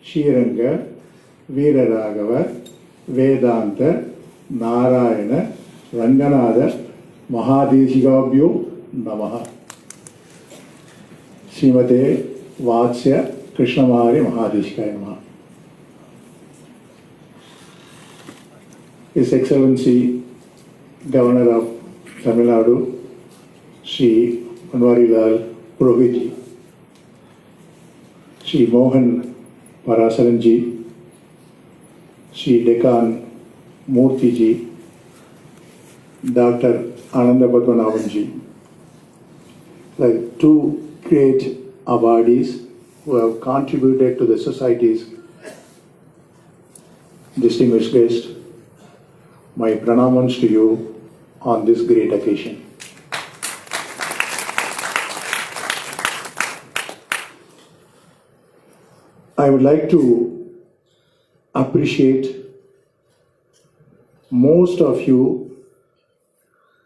Shiranga, Veeraragava, Vedanta, Narayana, Ranganathan, Mahadeshikabhyo Namaha. Srimate Vatsya Krishnamari Mahadeshikaya Namaha. His Excellency Governor of Tamil Nadu, Sri Anwarilal Purohit, Sri Mohan Parasaranji, Sri Dekan Murthy, Dr. Ananda Padmanabhanji, like two great awardees who have contributed to the society's distinguished guest. My pranamans to you on this great occasion. I would like to appreciate most of you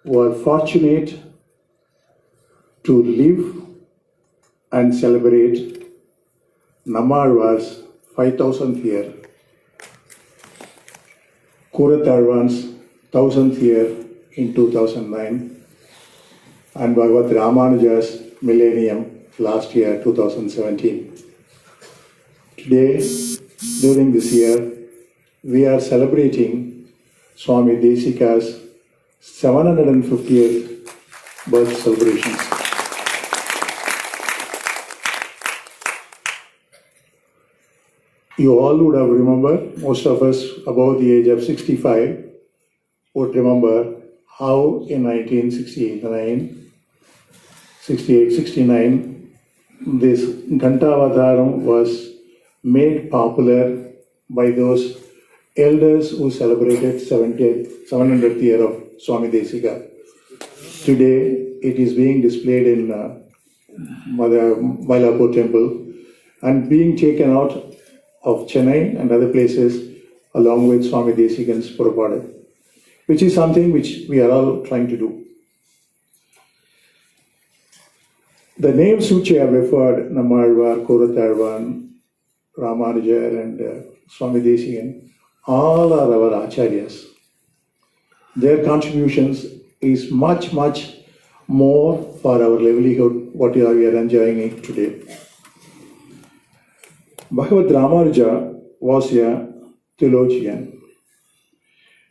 who are fortunate to live and celebrate Nammalvar's 5,000th year, Kuratarvan's 1000th year in 2009, and Bhagavad Ramanuja's millennium last year, 2017. Today, during this year, we are celebrating Swami Desika's 750th birth celebrations. You all would have remembered, most of us above the age of 65 would remember how in 1969, 69, this Ghantavadaram was made popular by those elders who celebrated 700th year of Swami Desika. Today, it is being displayed in Mylapore temple and being taken out of Chennai and other places along with Swami Desikan's Purapada, which is something which we are all trying to do. The names which I have referred, Nammalvar, Kuratarvan, Ramanuja and Swami Desikan, all are our acharyas. Their contributions is much, much more for our livelihood, what we are enjoying it today. Bhagavad Ramanuja was a theologian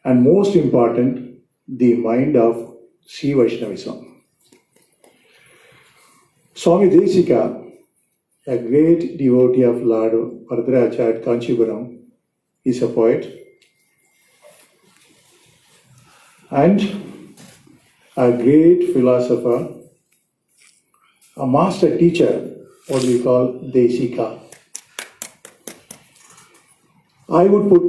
and most important, the mind of Sri Vaishnavism. Swami Desika, a great devotee of Lord Bhadracha at Kanchipuram, is a poet and a great philosopher, a master teacher, what we call Desika. I would put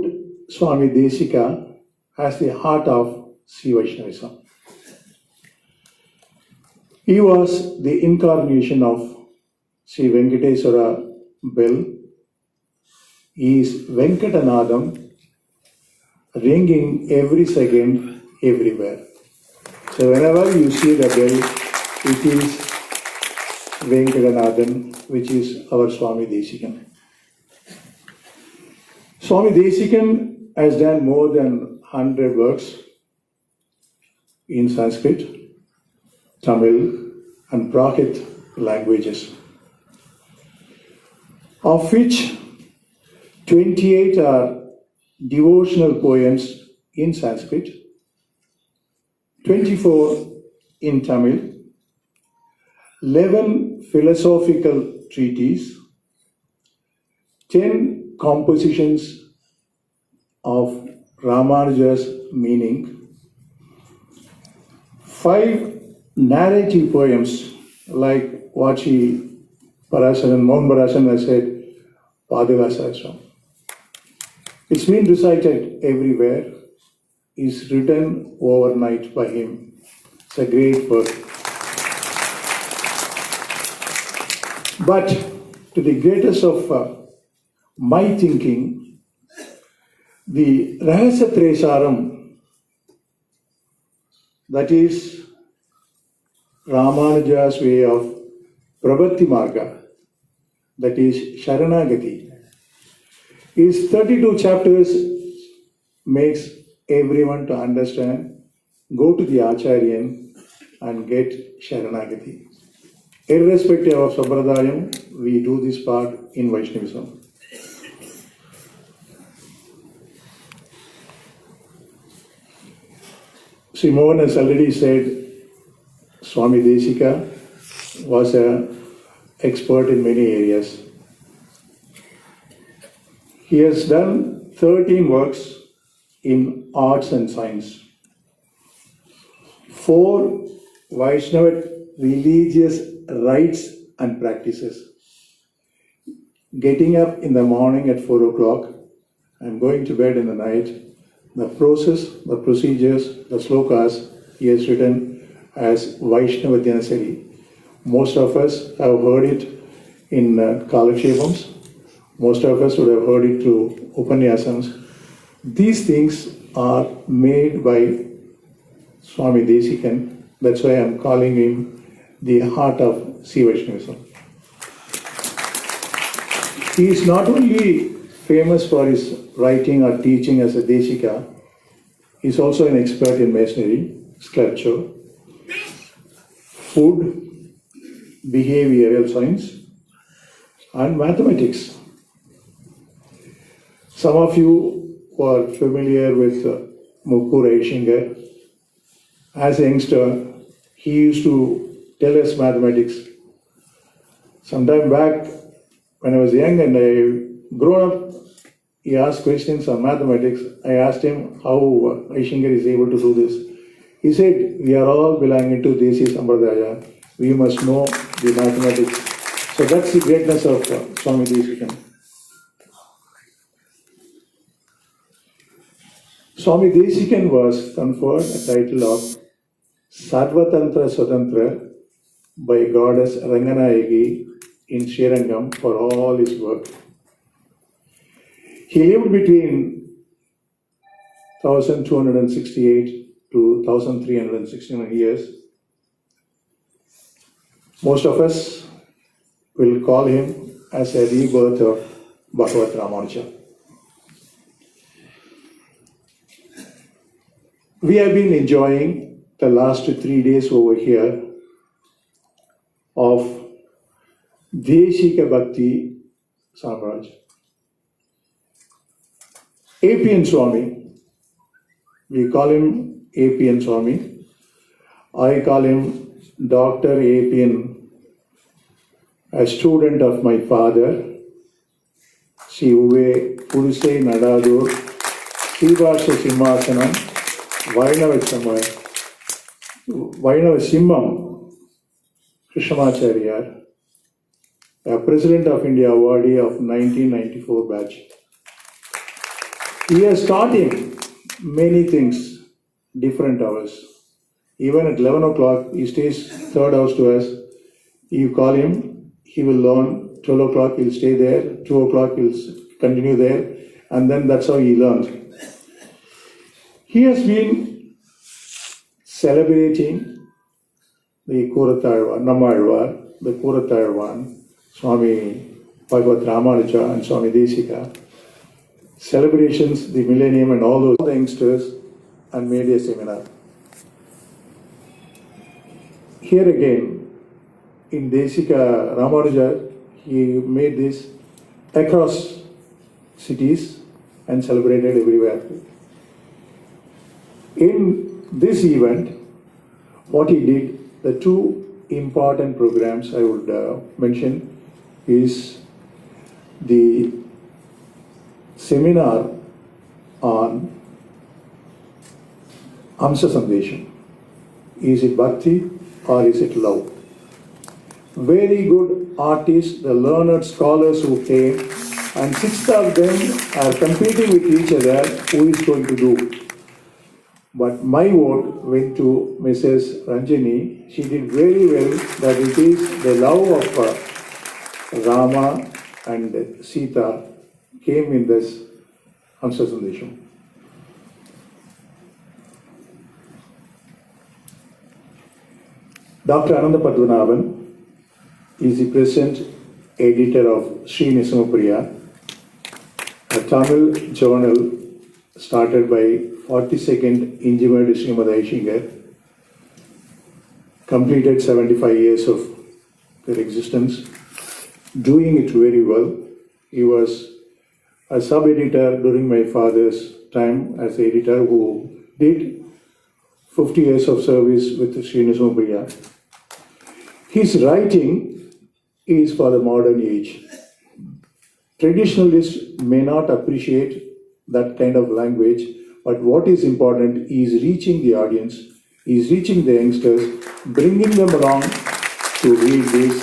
Swami Desika as the heart of Sri Vaishnavism. He was the incarnation of Sri Venkateswara bell. He is Venkatanadam, ringing every second, everywhere. So whenever you see the bell, it is Venkatanadam, which is our Swami Desikan. Swami Desikan has done more than 100 works in Sanskrit, Tamil and Prakrit languages, of which 28 are devotional poems in Sanskrit, 24 in Tamil, 11 philosophical treatises, 10 compositions of Ramanuja's meaning, 5 narrative poems like what Mohan Parasaran has said, Padavasasram. It's been recited everywhere, is written overnight by him. It's a great work. But to the greatest of my thinking, the Rahasya Tresaram, that is Ramanuja's way of Prabhati Marga, that is Sharanagati, His 32 chapters makes everyone to understand, go to the Acharyan and get Sharanagati. Irrespective of Sampradayam, we do this part in Vaishnavism. Sri Mohan has already said Swami Desika was an expert in many areas. He has done 13 works in arts and science, 4 Vaishnava religious rites and practices. Getting up in the morning at 4 o'clock and going to bed in the night, the process, the procedures, the slokas he has written as Vaishnava Dyanasari. Most of us have heard it in Kalakshepams. Most of us would have heard it through Upanyasams. These things are made by Swami Desikan. That's why I'm calling him the heart of Sri Vaishnavism. He is not only famous for his writing or teaching as a Desika, he is also an expert in masonry, sculpture, food, behavioral science, and mathematics. Some of you who are familiar with Mukku Reishinger, as a youngster, he used to tell us mathematics. Sometime back, when I was young and I grown up, he asked questions on mathematics. I asked him how Reishinger is able to do this. He said, we are all belonging to Desi Sampradaya. We must know the mathematics. So that's the greatness of Swami Desikan. Swami Desikan was conferred a title of Sarvatantra Swatantra by goddess Ranganathan in Srirangam for all his work. He lived between 1268 to 1369 years. Most of us will call him as a rebirth of Bhagavat Ramanuja. We have been enjoying the last 3 days over here of Desika Bhakti Samrajyam. APNSwami, we call him APNSwami. I call him Dr. APN, a student of my father, Sri Uve Purusai Nadadur, Srivasha Simhasanam, Vainava Simmam, Krishnamacharya, a President of India awardee of 1994 batch. He has taught him many things, different hours. Even at 11 o'clock, he stays third house to us. You call him, he will learn. 12 o'clock, he'll stay there. 2 o'clock, he'll continue there. And then that's how he learns. He has been celebrating the Koratarvan, Nammalvar, the Koratarvan, Swami Bhagavat Ramanuja and Swami Desika. Celebrations, the millennium and all those youngsters, and made a seminar. Here again, in Desika Ramanuja, he made this across cities and celebrated everywhere. In this event, what he did, the 2 important programs I would mention is the seminar on Amsa Sandesham. Is it bhakti or is it love? Very good artists, the learned scholars who came, and 6 of them are competing with each other who is going to do. But my vote went to Mrs. Ranjini. She did very well that it is the love of Rama and Sita came in this Amsa Sandesham. Dr. Ananda Padmanabhan is the present editor of Sri Nisamapriya, a Tamil journal started by 42nd Injivad Srimad Aishinger, completed 75 years of their existence, doing it very well. He was a sub-editor during my father's time as editor who did 50 years of service with Srinivasabhaiya. His writing is for the modern age. Traditionalists may not appreciate that kind of language, but what is important is reaching the audience, is reaching the youngsters, bringing them along to read this.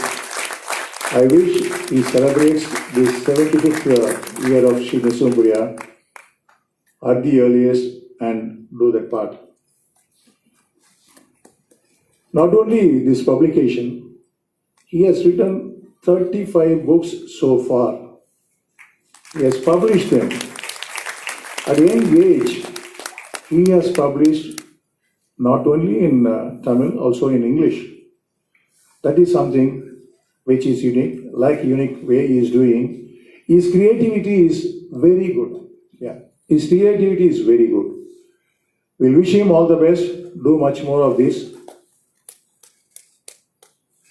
I wish he celebrates this 75th year of Srinivasabhaiya at the earliest and do that part. Not only this publication, he has written 35 books so far. He has published them. At a young age, he has published not only in Tamil, also in English. That is something which is unique, like unique way he is doing. His creativity is very good. Yeah, his creativity is very good. We wish him all the best. Do much more of this.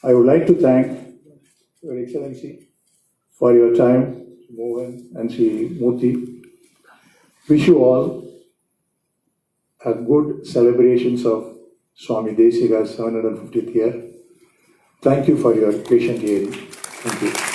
I would like to thank Your Excellency for your time, Mohan and Sri Murthy. Wish you all a good celebrations of Swami Desika's 750th year. Thank you for your patient hearing. Thank you.